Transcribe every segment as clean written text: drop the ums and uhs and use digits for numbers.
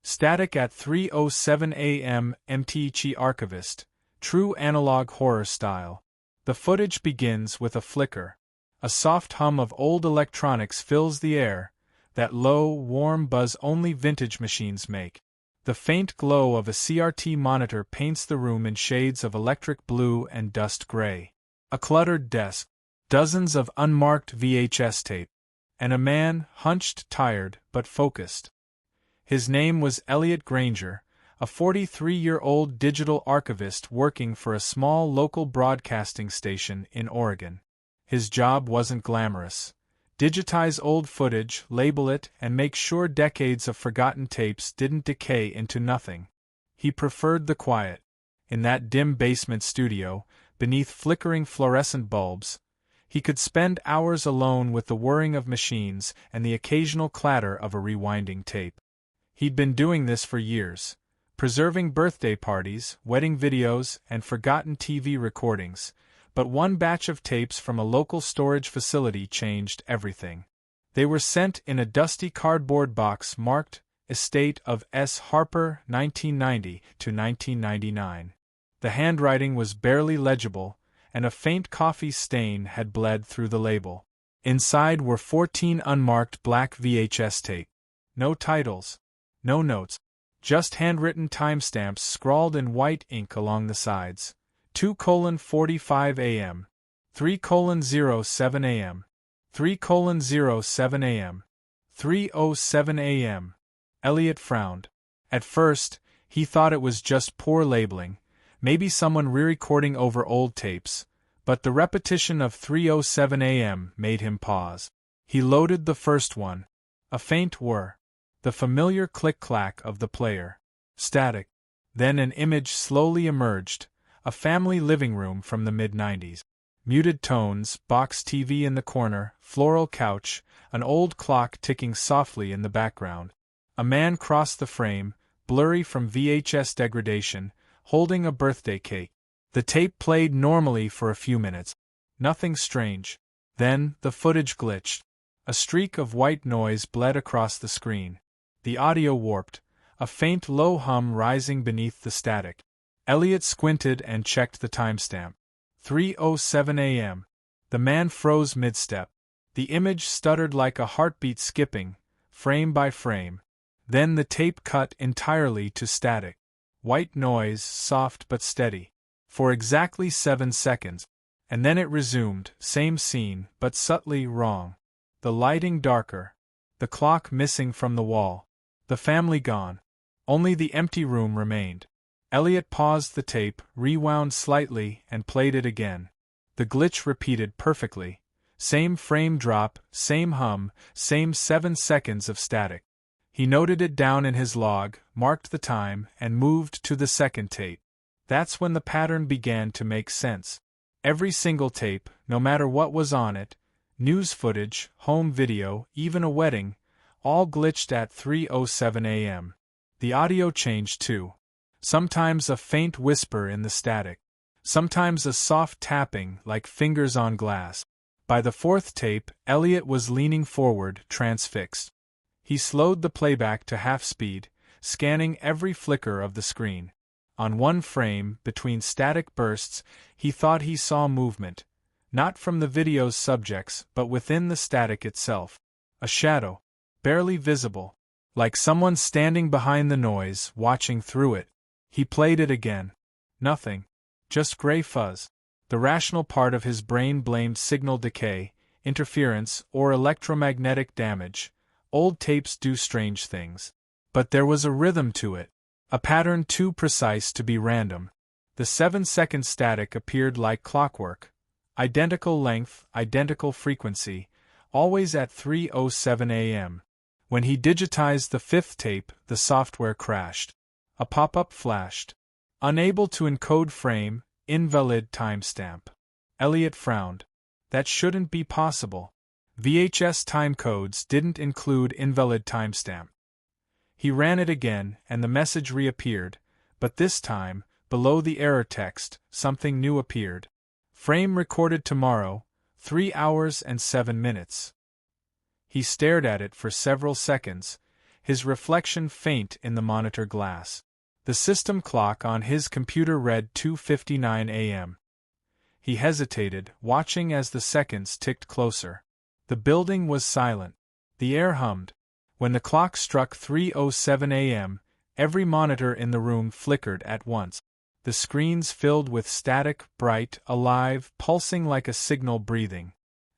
Static at 3:07 a.m. MTC Archivist, true analog horror style. The footage begins with a flicker. A soft hum of old electronics fills the air, that low, warm buzz only vintage machines make. The faint glow of a CRT monitor paints the room in shades of electric blue and dust gray. A cluttered desk, dozens of unmarked VHS tape, and a man, hunched, tired, but focused. His name was Elliot Granger, a 43-year-old digital archivist working for a small local broadcasting station in Oregon. His job wasn't glamorous. Digitize old footage, label it, and make sure decades of forgotten tapes didn't decay into nothing. He preferred the quiet. In that dim basement studio, beneath flickering fluorescent bulbs, he could spend hours alone with the whirring of machines and the occasional clatter of a rewinding tape. He'd been doing this for years, preserving birthday parties, wedding videos, and forgotten TV recordings, but one batch of tapes from a local storage facility changed everything. They were sent in a dusty cardboard box marked Estate of S. Harper, 1990 to 1999. The handwriting was barely legible, and a faint coffee stain had bled through the label. Inside were 14 unmarked black VHS tape. No titles. No notes. Just handwritten timestamps scrawled in white ink along the sides. 2:45 a.m. 3:07 a.m. 3:07 a.m. 3:07 a.m. Elliot frowned. At first, he thought it was just poor labeling, maybe someone re-recording over old tapes, but the repetition of 3:07 a.m. made him pause. He loaded the first one. A faint whir. The familiar click-clack of the player. Static. Then an image slowly emerged, a family living room from the mid-90s. Muted tones, box TV in the corner, floral couch, an old clock ticking softly in the background. A man crossed the frame, blurry from VHS degradation, holding a birthday cake. The tape played normally for a few minutes. Nothing strange. Then, the footage glitched. A streak of white noise bled across the screen. The audio warped, a faint low hum rising beneath the static. Elliot squinted and checked the timestamp. 3:07 a.m. The man froze mid-step. The image stuttered like a heartbeat skipping, frame by frame. Then the tape cut entirely to static. White noise, soft but steady. For exactly 7 seconds. And then it resumed, same scene, but subtly wrong. The lighting darker. The clock missing from the wall. The family gone. Only the empty room remained. Elliot paused the tape, rewound slightly, and played it again. The glitch repeated perfectly. Same frame drop, same hum, same 7 seconds of static. He noted it down in his log, marked the time, and moved to the second tape. That's when the pattern began to make sense. Every single tape, no matter what was on it, news footage, home video, even a wedding, all glitched at 3:07 a.m. The audio changed too. Sometimes a faint whisper in the static. Sometimes a soft tapping like fingers on glass. By the fourth tape, Elliot was leaning forward, transfixed. He slowed the playback to half speed, scanning every flicker of the screen. On one frame, between static bursts, he thought he saw movement. Not from the video's subjects, but within the static itself. A shadow. Barely visible, like someone standing behind the noise, watching through it. He played it again. Nothing. Just gray fuzz. The rational part of his brain blamed signal decay, interference, or electromagnetic damage. Old tapes do strange things. But there was a rhythm to it. A pattern too precise to be random. The 7-second static appeared like clockwork. Identical length, identical frequency, always at 3:07 a.m. When he digitized the fifth tape, the software crashed. A pop-up flashed. Unable to encode frame, invalid timestamp. Elliot frowned. That shouldn't be possible. VHS timecodes didn't include invalid timestamp. He ran it again, and the message reappeared, but this time, below the error text, something new appeared. Frame recorded tomorrow, 3 hours and 7 minutes. He stared at it for several seconds, his reflection faint in the monitor glass. The system clock on his computer read 2:59 a.m. He hesitated, watching as the seconds ticked closer. The building was silent. The air hummed. When the clock struck 3:07 a.m., every monitor in the room flickered at once. The screens filled with static, bright, alive, pulsing like a signal breathing.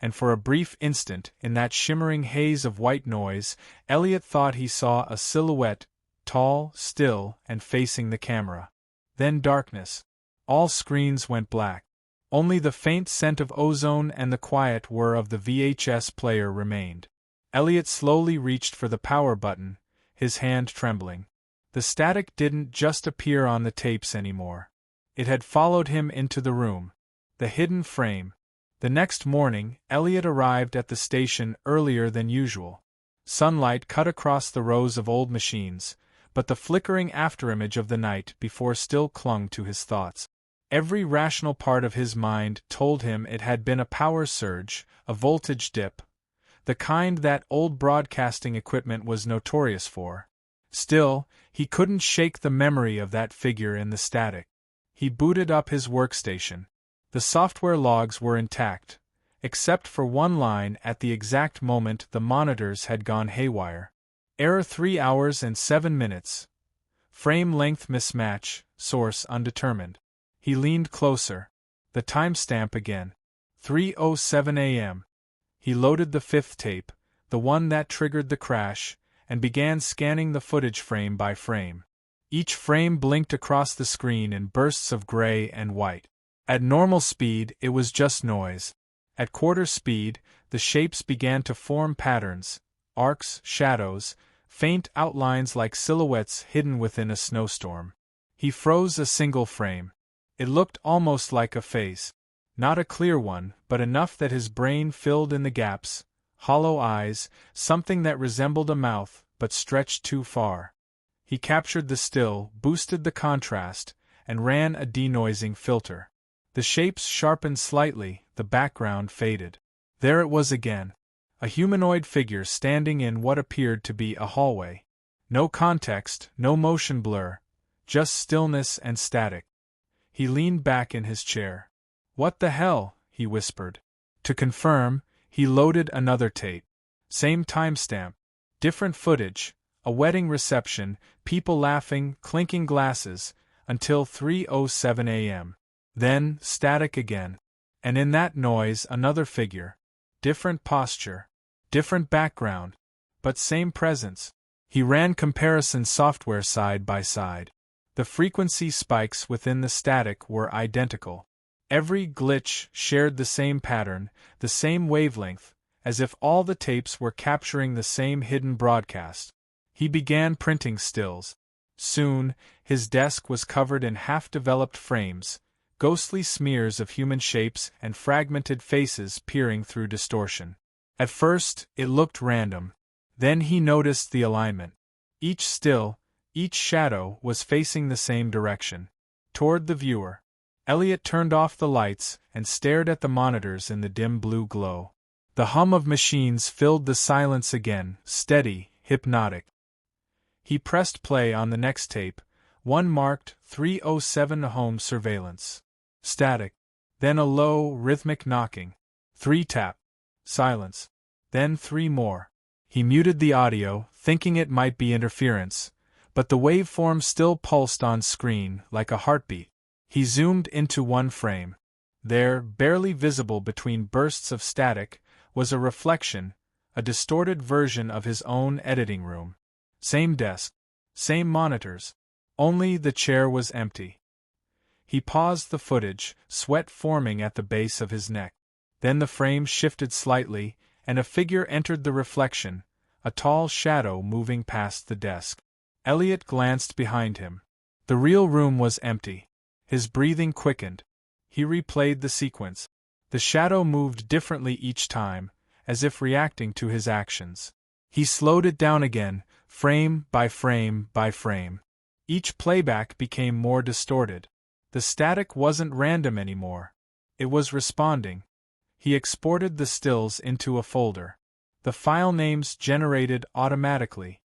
And for a brief instant, in that shimmering haze of white noise, Elliot thought he saw a silhouette, tall, still, and facing the camera. Then darkness. All screens went black. Only the faint scent of ozone and the quiet whir of the VHS player remained. Elliot slowly reached for the power button, his hand trembling. The static didn't just appear on the tapes anymore. It had followed him into the room. The hidden frame. The next morning, Elliot arrived at the station earlier than usual. Sunlight cut across the rows of old machines, but the flickering afterimage of the night before still clung to his thoughts. Every rational part of his mind told him it had been a power surge, a voltage dip, the kind that old broadcasting equipment was notorious for. Still, he couldn't shake the memory of that figure in the static. He booted up his workstation. The software logs were intact, except for one line at the exact moment the monitors had gone haywire. Error 3 hours and 7 minutes. Frame length mismatch, source undetermined. He leaned closer. The timestamp again. 3:07 a.m. He loaded the fifth tape, the one that triggered the crash, and began scanning the footage frame by frame. Each frame blinked across the screen in bursts of gray and white. At normal speed, it was just noise. At quarter speed, the shapes began to form patterns, arcs, shadows, faint outlines like silhouettes hidden within a snowstorm. He froze a single frame. It looked almost like a face. Not a clear one, but enough that his brain filled in the gaps, hollow eyes, something that resembled a mouth, but stretched too far. He captured the still, boosted the contrast, and ran a denoising filter. The shapes sharpened slightly, the background faded. There it was again. A humanoid figure standing in what appeared to be a hallway. No context, no motion blur, just stillness and static. He leaned back in his chair. "What the hell?" he whispered. To confirm, he loaded another tape. Same timestamp. Different footage, a wedding reception, people laughing, clinking glasses, until 3:07 a.m. Then, static again. And in that noise another figure. Different posture. Different background. But same presence. He ran comparison software side by side. The frequency spikes within the static were identical. Every glitch shared the same pattern, the same wavelength, as if all the tapes were capturing the same hidden broadcast. He began printing stills. Soon, his desk was covered in half-developed frames, ghostly smears of human shapes and fragmented faces peering through distortion. At first, it looked random. Then he noticed the alignment. Each still, each shadow was facing the same direction, toward the viewer. Elliot turned off the lights and stared at the monitors in the dim blue glow. The hum of machines filled the silence again, steady, hypnotic. He pressed play on the next tape, one marked 3:07 home surveillance. Static. Then a low, rhythmic knocking. 3 tap. Silence. Then 3 more. He muted the audio, thinking it might be interference, but the waveform still pulsed on screen like a heartbeat. He zoomed into one frame. There, barely visible between bursts of static, was a reflection, a distorted version of his own editing room. Same desk. Same monitors. Only the chair was empty. He paused the footage, sweat forming at the base of his neck. Then the frame shifted slightly, and a figure entered the reflection, a tall shadow moving past the desk. Elliot glanced behind him. The real room was empty. His breathing quickened. He replayed the sequence. The shadow moved differently each time, as if reacting to his actions. He slowed it down again, frame by frame by frame. Each playback became more distorted. The static wasn't random anymore. It was responding. He exported the stills into a folder. The file names generated automatically.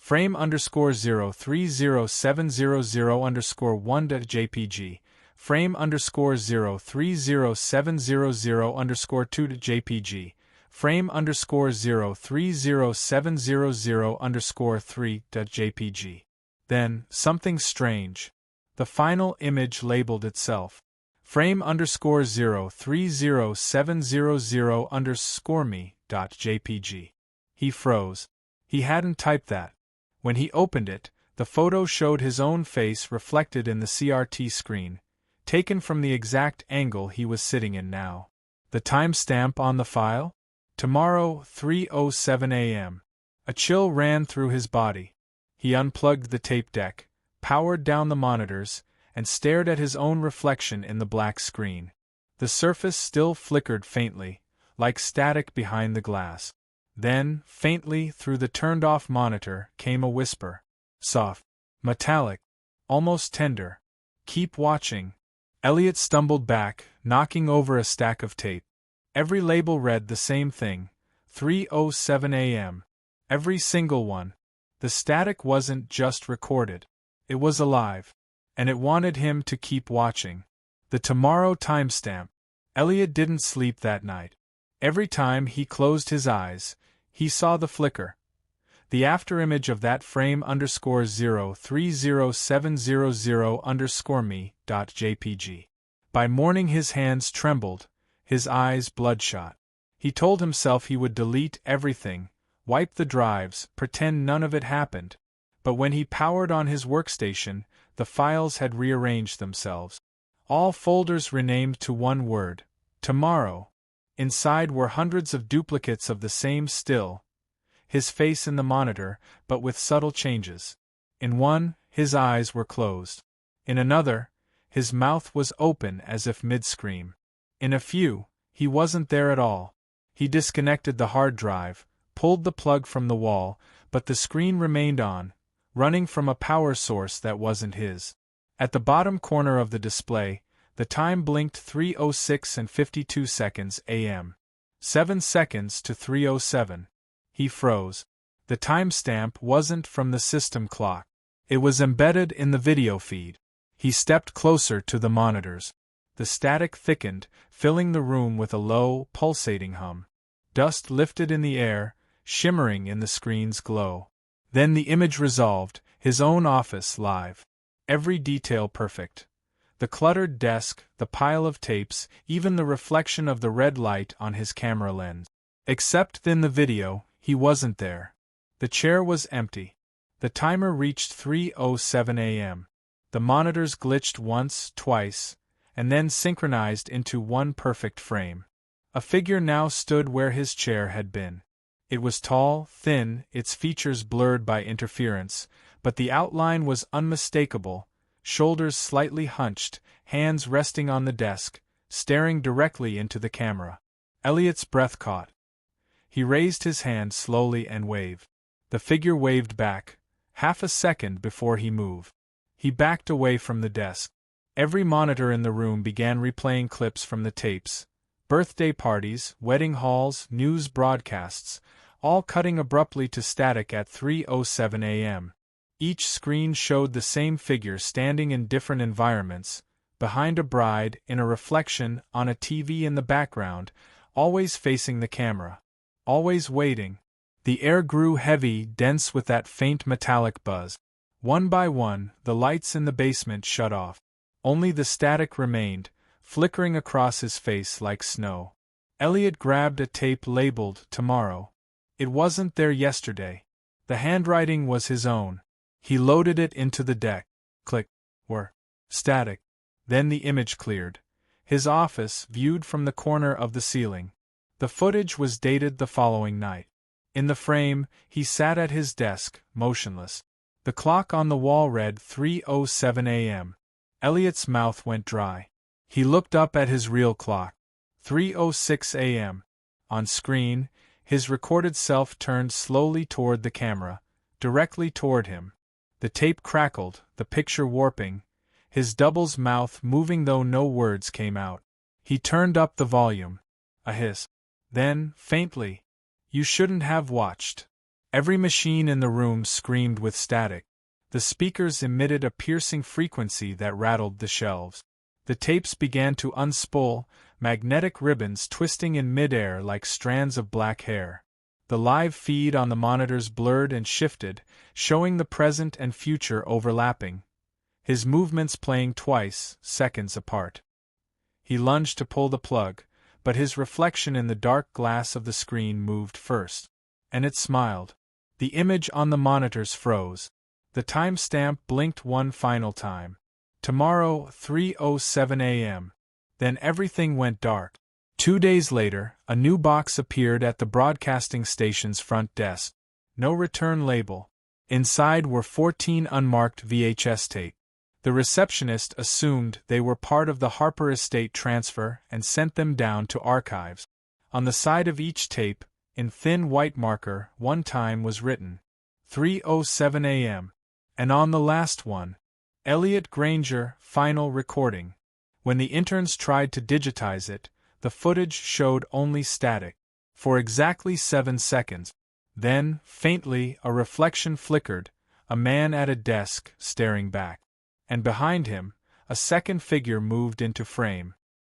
frame_0307000_1.jpg, frame_0307000_2.jpg, frame_0307000_3.jpg. Then, something strange. The final image labeled itself. frame_0307000_me.jpg. He froze. He hadn't typed that. When he opened it, the photo showed his own face reflected in the CRT screen, taken from the exact angle he was sitting in now. The timestamp on the file? Tomorrow, 3:07 a.m. A chill ran through his body. He unplugged the tape deck, powered down the monitors, and stared at his own reflection in the black screen. The surface still flickered faintly, like static behind the glass. Then, faintly through the turned-off monitor, came a whisper. Soft. Metallic. Almost tender. Keep watching. Elliot stumbled back, knocking over a stack of tape. Every label read the same thing. 3:07 a.m. Every single one. The static wasn't just recorded. It was alive. And it wanted him to keep watching. The tomorrow timestamp. Elliot didn't sleep that night. Every time he closed his eyes, he saw the flicker. The afterimage of that frame_0307000_me.jpg. By morning his hands trembled, his eyes bloodshot. He told himself he would delete everything, wipe the drives, pretend none of it happened. But when he powered on his workstation, the files had rearranged themselves. All folders renamed to one word: tomorrow. Inside were hundreds of duplicates of the same still, his face in the monitor, but with subtle changes. In one, his eyes were closed. In another, his mouth was open as if mid-scream. In a few, he wasn't there at all. He disconnected the hard drive, pulled the plug from the wall, but the screen remained on, running from a power source that wasn't his. At the bottom corner of the display, the time blinked 3:06:52 a.m. 7 seconds to 3:07. He froze. The timestamp wasn't from the system clock. It was embedded in the video feed. He stepped closer to the monitors. The static thickened, filling the room with a low, pulsating hum. Dust lifted in the air, shimmering in the screen's glow. Then the image resolved, his own office live. Every detail perfect. The cluttered desk, the pile of tapes, even the reflection of the red light on his camera lens. Except in the video, he wasn't there. The chair was empty. The timer reached 3:07 a.m. The monitors glitched once, twice, and then synchronized into one perfect frame. A figure now stood where his chair had been. It was tall, thin, its features blurred by interference, but the outline was unmistakable, shoulders slightly hunched, hands resting on the desk, staring directly into the camera. Elliot's breath caught. He raised his hand slowly and waved. The figure waved back, half a second before he moved. He backed away from the desk. Every monitor in the room began replaying clips from the tapes. Birthday parties, wedding halls, news broadcasts, all cutting abruptly to static at 3:07 a.m. Each screen showed the same figure standing in different environments, behind a bride, in a reflection, on a TV in the background, always facing the camera. Always waiting. The air grew heavy, dense with that faint metallic buzz. One by one, the lights in the basement shut off. Only the static remained, flickering across his face like snow. Elliot grabbed a tape labeled "Tomorrow." It wasn't there yesterday. The handwriting was his own. He loaded it into the deck. Click. Were. Static. Then the image cleared. His office, viewed from the corner of the ceiling. The footage was dated the following night. In the frame, he sat at his desk, motionless. The clock on the wall read 3:07 a.m. Elliot's mouth went dry. He looked up at his real clock. 3:06 a.m. On screen, his recorded self turned slowly toward the camera, directly toward him. The tape crackled, the picture warping, his double's mouth moving though no words came out. He turned up the volume. A hiss. Then, faintly, "You shouldn't have watched." Every machine in the room screamed with static. The speakers emitted a piercing frequency that rattled the shelves. The tapes began to unspool, magnetic ribbons twisting in midair like strands of black hair. The live feed on the monitors blurred and shifted, showing the present and future overlapping, his movements playing twice, seconds apart. He lunged to pull the plug, but his reflection in the dark glass of the screen moved first. And it smiled. The image on the monitors froze. The timestamp blinked one final time. Tomorrow, 3:07 a.m. Then everything went dark. 2 days later, a new box appeared at the broadcasting station's front desk. No return label. Inside were 14 unmarked VHS tapes. The receptionist assumed they were part of the Harper estate transfer and sent them down to archives. On the side of each tape, in thin white marker, one time was written, 3:07 a.m. And on the last one, Elliot Granger, final recording. When the interns tried to digitize it, the footage showed only static. For exactly 7 seconds. Then, faintly, a reflection flickered, a man at a desk, staring back. And behind him, a second figure moved into frame.